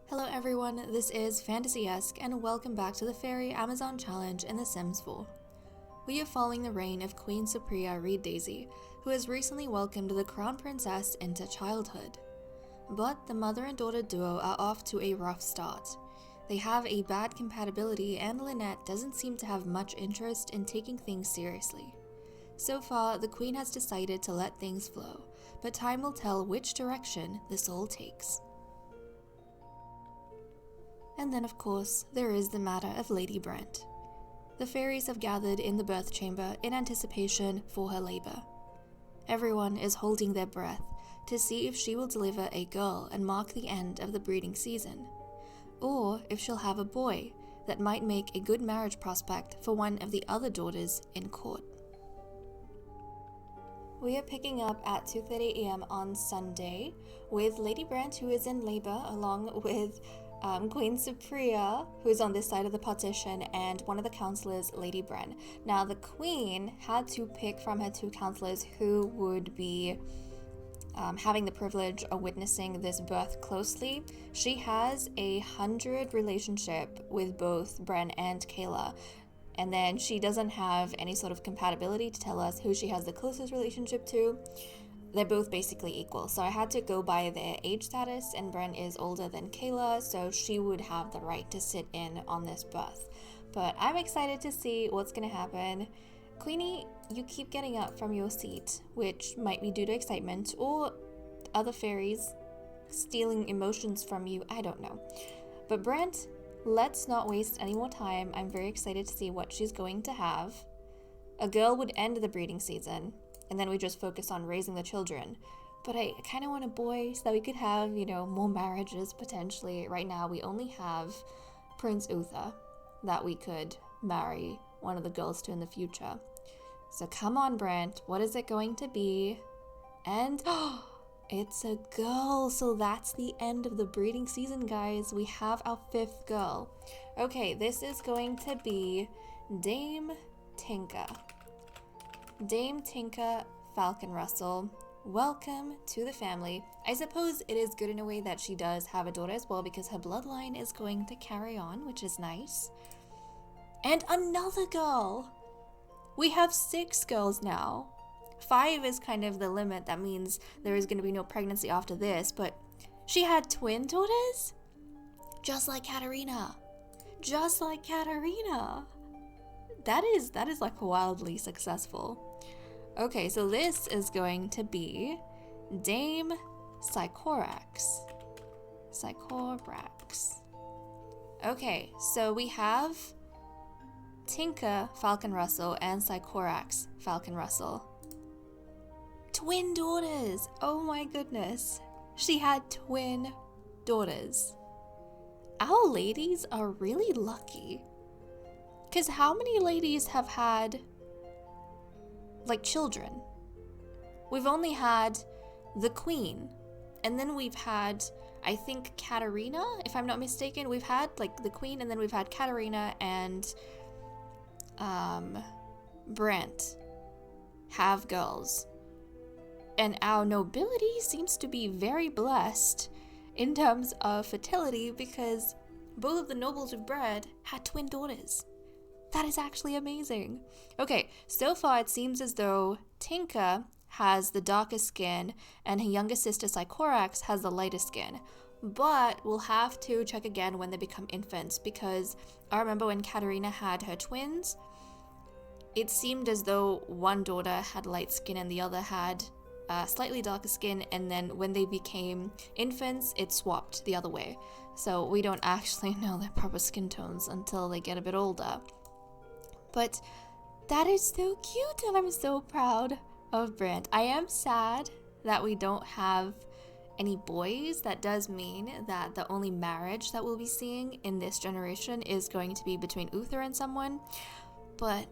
Hello everyone, this is Fantasy-esque and welcome back to the Fairy Amazon Challenge in The Sims 4. We are following the reign of Queen Supria Reed Daisy, who has recently welcomed the Crown Princess into childhood. But the mother and daughter duo are off to a rough start. They have a bad compatibility and Lynette doesn't seem to have much interest in taking things seriously. So far, the Queen has decided to let things flow, but time will tell which direction this all takes. And then, of course, there is the matter of Lady Brent. The fairies have gathered in the birth chamber in anticipation for her labor. Everyone is holding their breath to see if she will deliver a girl and mark the end of the breeding season, or if she'll have a boy that might make a good marriage prospect for one of the other daughters in court. We are picking up at 2:30 a.m. on Sunday with Lady Brent, who is in labor, along with Queen Supria, who's on this side of the partition, and one of the counselors, Lady Bren. Now, the Queen had to pick from her two counselors who would be having the privilege of witnessing this birth closely. She has 100 relationship with both Bren and Kayla, and then she doesn't have any sort of compatibility to tell us who she has the closest relationship to. They're both basically equal, so I had to go by their age status, and Bren is older than Kayla, so she would have the right to sit in on this birth. But I'm excited to see what's gonna happen. Queenie, you keep getting up from your seat, which might be due to excitement, or other fairies stealing emotions from you, I don't know. But Brent, let's not waste any more time. I'm very excited to see what she's going to have. A girl would end the breeding season, and then we just focus on raising the children. But I kind of want a boy so that we could have, more marriages potentially. Right now we only have Prince Uther that we could marry one of the girls to in the future. So come on, Brent, what is it going to be? And it's a girl, so that's the end of the breeding season, guys. We have our 5th girl. Okay, this is going to be Dame Tinka. Dame Tinka Falcon Russell, welcome to the family. I suppose it is good in a way that she does have a daughter as well, because her bloodline is going to carry on, which is nice. And another girl! We have 6 girls now. 5 is kind of the limit. That means there is going to be no pregnancy after this, but she had twin daughters? Just like Katarina. Just like Katarina. That is like wildly successful. Okay, so this is going to be Dame Sycorax. Okay, so we have Tinka Falcon Russell and Sycorax Falcon Russell. Twin daughters! Oh my goodness. She had twin daughters. Our ladies are really lucky. Because how many ladies have had, children? We've only had the Queen. And then we've had, I think, Katarina, if I'm not mistaken. We've had, the Queen, and then we've had Katarina and Brent have girls. And our nobility seems to be very blessed in terms of fertility, because both of the nobles we've bred had twin daughters. That is actually amazing. Okay, so far it seems as though Tinka has the darkest skin and her younger sister Sycorax has the lightest skin. But we'll have to check again when they become infants, because I remember when Katarina had her twins, it seemed as though one daughter had light skin and the other had slightly darker skin, and then when they became infants, it swapped the other way. So we don't actually know their proper skin tones until they get a bit older. But that is so cute, and I'm so proud of Brent. I am sad that we don't have any boys. That does mean that the only marriage that we'll be seeing in this generation is going to be between Uther and someone. But,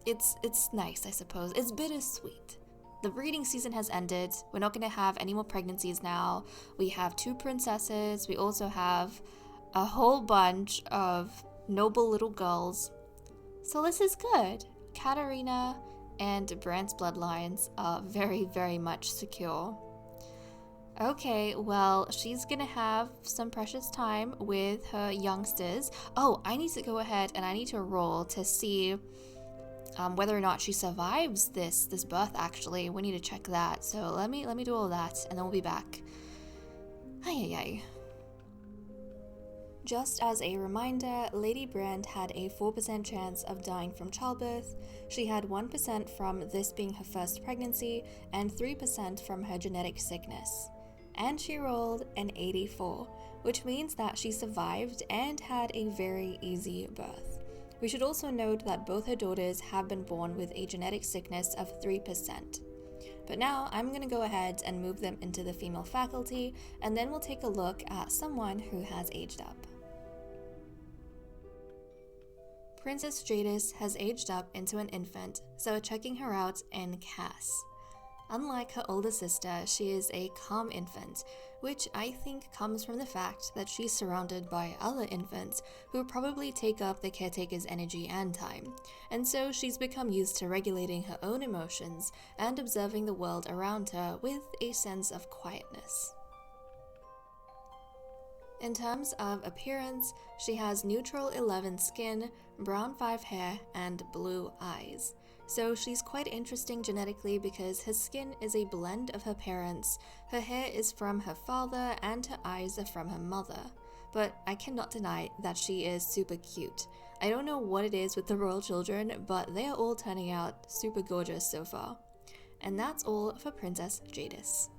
it's nice, I suppose. It's bittersweet. The breeding season has ended. We're not going to have any more pregnancies now. We have 2 princesses. We also have a whole bunch of noble little girls. So this is good. Katarina and Brent's bloodlines are very, very much secure. Okay, well, she's gonna have some precious time with her youngsters. Oh, I need to go ahead and I need to roll to see whether or not she survives this birth. Actually, we need to check that. So let me do all that, and then we'll be back. Ay ay ay. Just as a reminder, Lady Brand had a 4% chance of dying from childbirth. She had 1% from this being her first pregnancy, and 3% from her genetic sickness. And she rolled an 84, which means that she survived and had a very easy birth. We should also note that both her daughters have been born with a genetic sickness of 3%. But now I'm going to go ahead and move them into the female faculty, and then we'll take a look at someone who has aged up. Princess Jadis has aged up into an infant, so we're checking her out in Cass. Unlike her older sister, she is a calm infant, which I think comes from the fact that she's surrounded by other infants who probably take up the caretaker's energy and time, and so she's become used to regulating her own emotions and observing the world around her with a sense of quietness. In terms of appearance, she has neutral 11 skin, brown 5 hair, and blue eyes. So she's quite interesting genetically because her skin is a blend of her parents, her hair is from her father, and her eyes are from her mother. But I cannot deny that she is super cute. I don't know what it is with the royal children, but they are all turning out super gorgeous so far. And that's all for Princess Jadis.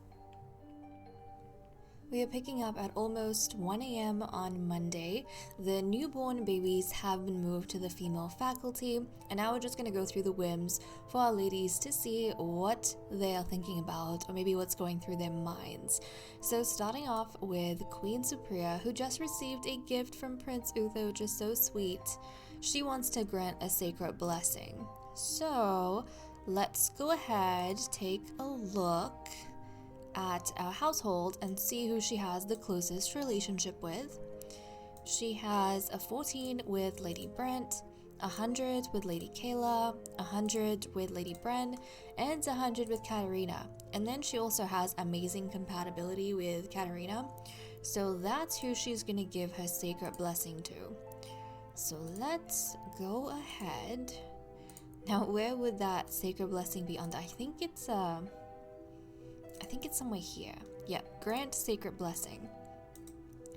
We are picking up at almost 1 a.m. on Monday. The newborn babies have been moved to the female faculty, and now we're just going to go through the whims for our ladies to see what they are thinking about, or maybe what's going through their minds. So starting off with Queen Supria, who just received a gift from Prince Uther, which is so sweet. She wants to grant a sacred blessing. So let's go ahead, take a look at our household and see who she has the closest relationship with. She has a 14 with Lady Brent, 100 with Lady Kayla, 100 with Lady Bren, and 100 with Katarina. And then she also has amazing compatibility with Katarina, so that's who she's gonna give her sacred blessing to. So let's go ahead. Now, where would that sacred blessing be under? I think it's somewhere here. Yep, grant sacred blessing.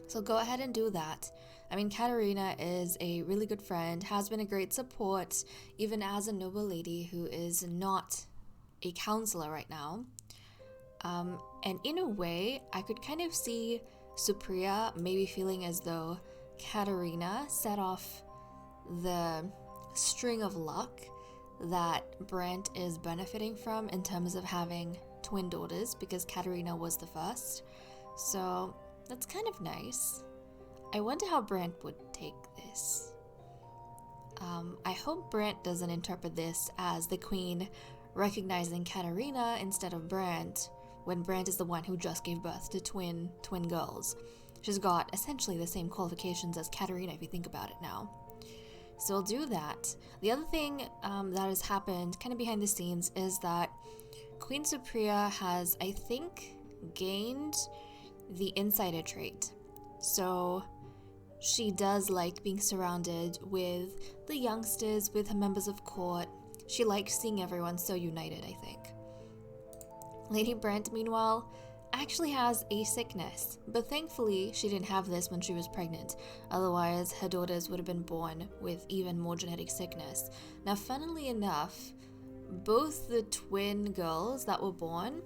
So go ahead and do that. I mean, Katarina is a really good friend, has been a great support, even as a noble lady who is not a counselor right now. And in a way, I could kind of see Supria maybe feeling as though Katarina set off the string of luck that Brent is benefiting from in terms of having twin daughters, because Katarina was the first. So that's kind of nice. I wonder how Brent would take this. I hope Brent doesn't interpret this as the queen recognizing Katarina instead of Brent, when Brent is the one who just gave birth to twin girls. She's got essentially the same qualifications as Katarina if you think about it now. So I'll do that. The other thing that has happened kind of behind the scenes is that Queen Supria has, I think, gained the insider trait. So she does like being surrounded with the youngsters, with her members of court. She likes seeing everyone so united, I think. Lady Brent, meanwhile, actually has a sickness, but thankfully she didn't have this when she was pregnant. Otherwise, her daughters would have been born with even more genetic sickness. Now, funnily enough, both the twin girls that were born,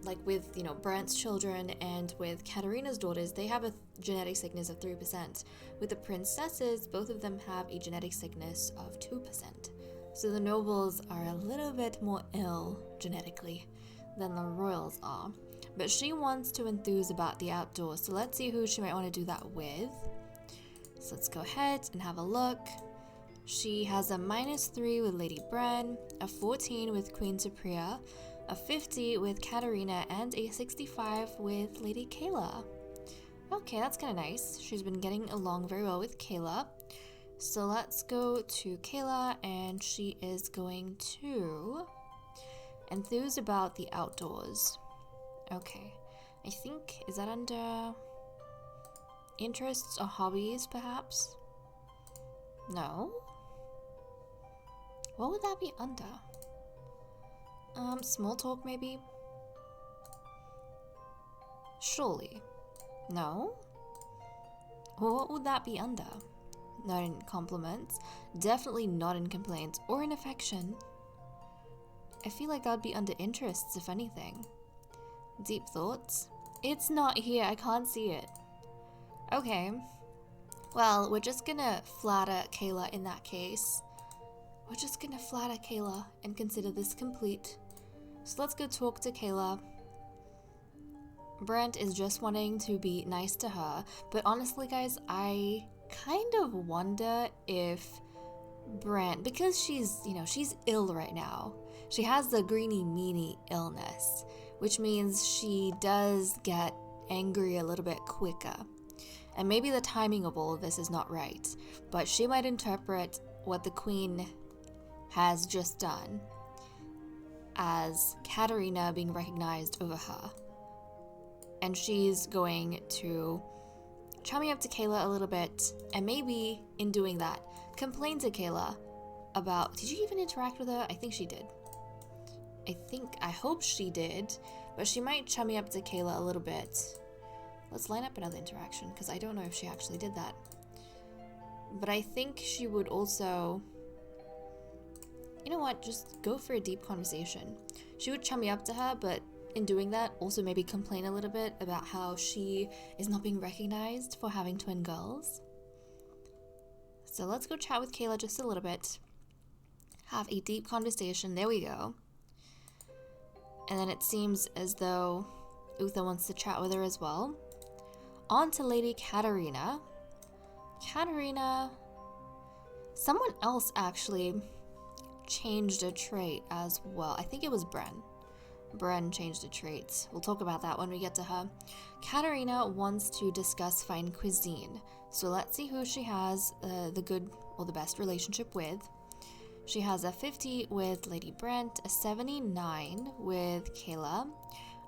like with, Brant's children and with Katarina's daughters, they have a genetic sickness of 3%. With the princesses, both of them have a genetic sickness of 2%. So the nobles are a little bit more ill genetically than the royals are. But she wants to enthuse about the outdoors, so let's see who she might want to do that with. So let's go ahead and have a look. She has a -3 with Lady Bren, a 14 with Queen Supria, a 50 with Katarina, and a 65 with Lady Kayla. Okay, that's kind of nice. She's been getting along very well with Kayla. So let's go to Kayla, and she is going to enthuse about the outdoors. Okay, I think, is that under interests or hobbies, perhaps? No? What would that be under? Small talk, maybe? Surely. No? Well, what would that be under? Not in compliments, definitely not in complaints or in affection. I feel like that'd be under interests, if anything. Deep thoughts? It's not here, I can't see it. Okay. Well, we're just gonna flatter Kayla in that case. We're just gonna flatter Kayla and consider this complete. So let's go talk to Kayla. Brent is just wanting to be nice to her, but honestly, guys, I kind of wonder if Brent, because she's ill right now. She has the greeny meanie illness, which means she does get angry a little bit quicker. And maybe the timing of all of this is not right, but she might interpret what the queen has just done as Katerina being recognized over her. And she's going to chummy up to Kayla a little bit, and maybe in doing that, complain to Kayla about, did you even interact with her? I think she did. I hope she did, but she might chummy up to Kayla a little bit. Let's line up another interaction, because I don't know if she actually did that. But I think she would also, you know what, just go for a deep conversation. She would chummy up to her, but in doing that, also maybe complain a little bit about how she is not being recognized for having twin girls. So let's go chat with Kayla just a little bit. Have a deep conversation. There we go. And then it seems as though Uther wants to chat with her as well. On to Lady Katerina. Katerina... Someone else actually changed a trait as well. I think it was Bren. Bren changed a trait. We'll talk about that when we get to her. Katerina wants to discuss fine cuisine. So let's see who she has the good or the best relationship with. She has a 50 with Lady Brent, a 79 with Kayla,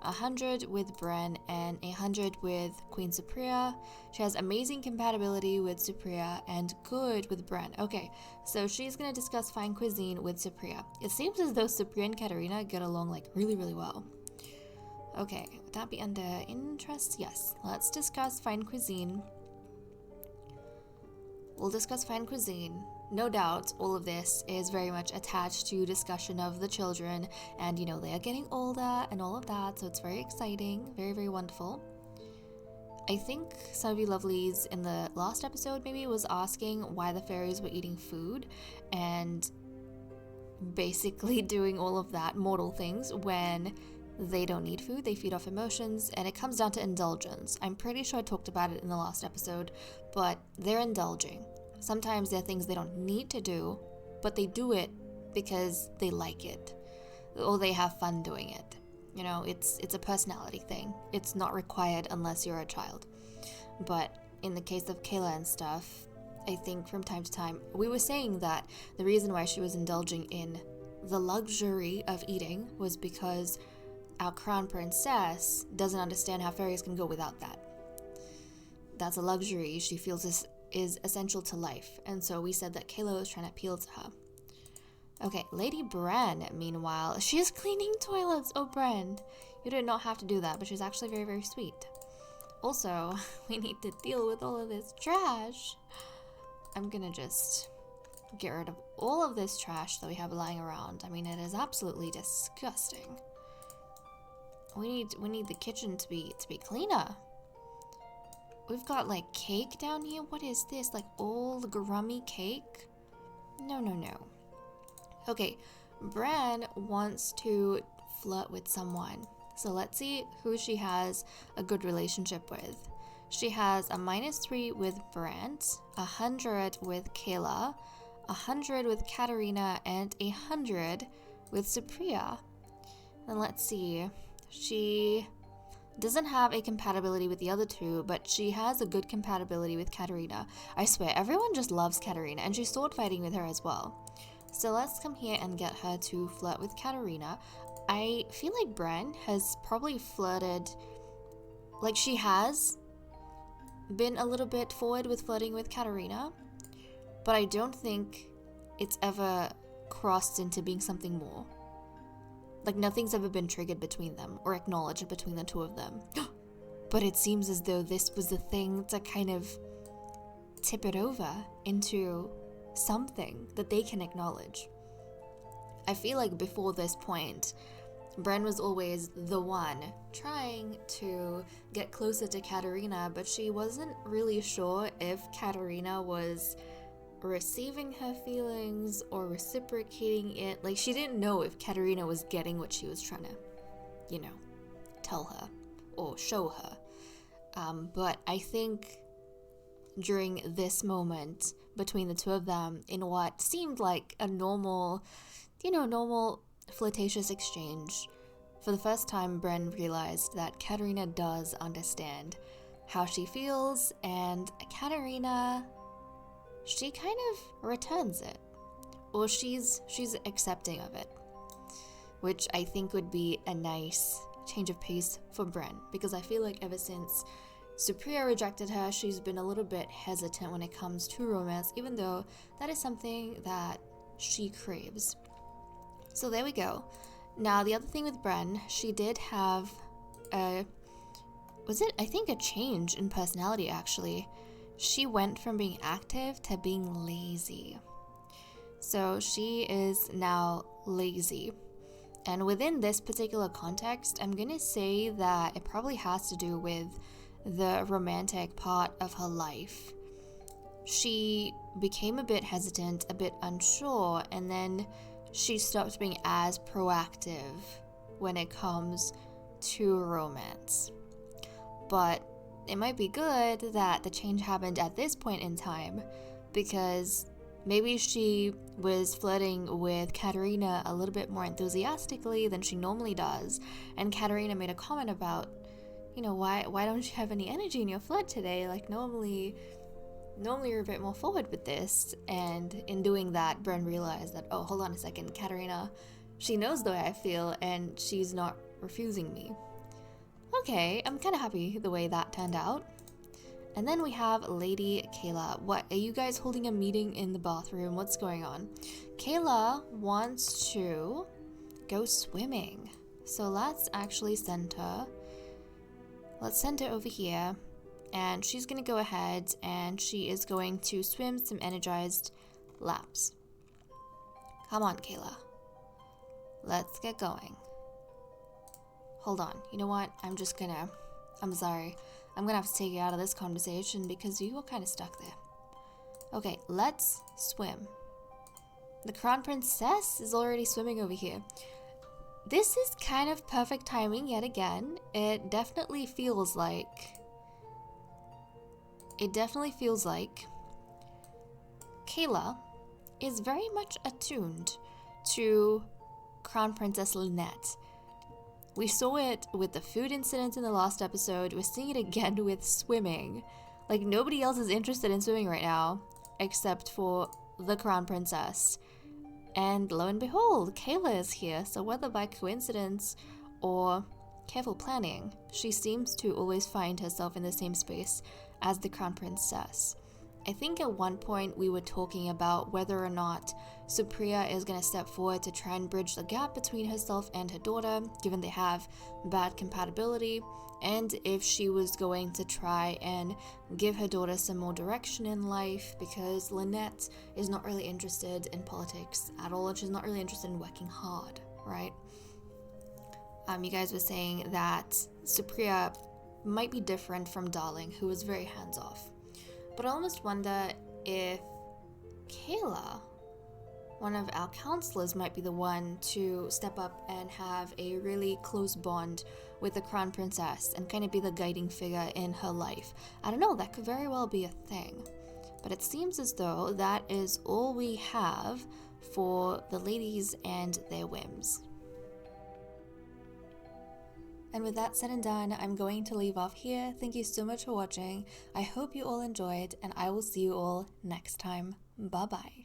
100 with Bren, and 100 with Queen Supria. She has amazing compatibility with Supria and good with Bren. Okay, so she's going to discuss fine cuisine with Supria. It seems as though Supria and Katerina get along like really, really well. Okay, would that be under interest? Yes. Let's discuss fine cuisine. We'll discuss fine cuisine. No doubt, all of this is very much attached to discussion of the children, and you know, they are getting older and all of that, so it's very exciting, very, very wonderful. I think some of you lovelies in the last episode maybe was asking why the fairies were eating food and basically doing all of that mortal things when they don't need food, they feed off emotions, and it comes down to indulgence. I'm pretty sure I talked about it in the last episode, but they're indulging. Sometimes there are things they don't need to do, but they do it because they like it, or they have fun doing it. You know, it's a personality thing. It's not required unless you're a child. But in the case of Kayla and stuff, I think from time to time, we were saying that the reason why she was indulging in the luxury of eating was because our crown princess doesn't understand how fairies can go without that. That's a luxury she feels is essential to life, and so we said that Kayla was trying to appeal to her. Okay, Lady Bren, meanwhile, she is cleaning toilets. Oh, Bren, you did not have to do that, but she's actually very, very sweet. Also, we need to deal with all of this trash. I'm gonna just get rid of all of this trash that we have lying around. I mean, it is absolutely disgusting. We need the kitchen to be cleaner. We've got like cake down here. What is this? Like old grummy cake? No, no, no. Okay, Bren wants to flirt with someone. So let's see who she has a good relationship with. She has a -3 with Brent, 100 with Kayla, 100 with Katerina, and 100 with Supria. And let's see. She doesn't have a compatibility with the other two, but she has a good compatibility with Katerina. I swear, everyone just loves Katerina, and she's sword fighting with her as well. So let's come here and get her to flirt with Katerina. I feel like Bren has probably flirted Like, she has been a little bit forward with flirting with Katerina, but I don't think it's ever crossed into being something more. Like, nothing's ever been triggered between them or acknowledged between the two of them. But it seems as though this was the thing to kind of tip it over into something that they can acknowledge. I feel like before this point, Bren was always the one trying to get closer to Katerina, but she wasn't really sure if Katerina was receiving her feelings or reciprocating it. Like, she didn't know if Katerina was getting what she was trying to, tell her or show her. But I think during this moment between the two of them, in what seemed like a normal flirtatious exchange, for the first time Bren realized that Katerina does understand how she feels, and Katerina, she kind of returns it, or she's accepting of it, which I think would be a nice change of pace for Bren, because I feel like ever since Supria rejected her, she's been a little bit hesitant when it comes to romance, even though that is something that she craves. So there we go. Now, the other thing with Bren, she did have a change in personality, actually. She went from being active to being lazy. So she is now lazy. And within this particular context, I'm going to say that it probably has to do with the romantic part of her life. She became a bit hesitant, a bit unsure, and then she stopped being as proactive when it comes to romance. But it might be good that the change happened at this point in time, because maybe she was flirting with Katerina a little bit more enthusiastically than she normally does, and Katerina made a comment about, why don't you have any energy in your flirt today? Like, normally you're a bit more forward with this. And in doing that, Bren realized that, oh, hold on a second, Katerina, she knows the way I feel and she's not refusing me. Okay, I'm kind of happy the way that turned out. And then we have Lady Kayla. What, are you guys holding a meeting in the bathroom? What's going on? Kayla wants to go swimming. So let's actually send her. Let's send her over here. And she's going to go ahead and she is going to swim some energized laps. Come on, Kayla. Let's get going. Hold on. You know what? I'm sorry. I'm going to have to take you out of this conversation because you were kind of stuck there. Okay, let's swim. The Crown Princess is already swimming over here. This is kind of perfect timing yet again. It definitely feels like Kayla is very much attuned to Crown Princess Lynette. We saw it with the food incident in the last episode. We're seeing it again with swimming. Like, nobody else is interested in swimming right now except for the Crown Princess. And lo and behold, Kayla is here. So whether by coincidence or careful planning, she seems to always find herself in the same space as the Crown Princess. I think at one point we were talking about whether or not Supria is going to step forward to try and bridge the gap between herself and her daughter, given they have bad compatibility, and if she was going to try and give her daughter some more direction in life, because Lynette is not really interested in politics at all, and she's not really interested in working hard, right? You guys were saying that Supria might be different from Darling, who was very hands-off. But I almost wonder if Kayla, one of our counselors, might be the one to step up and have a really close bond with the Crown Princess and kind of be the guiding figure in her life. I don't know, that could very well be a thing. But it seems as though that is all we have for the ladies and their whims. And with that said and done, I'm going to leave off here. Thank you so much for watching. I hope you all enjoyed, and I will see you all next time. Bye-bye.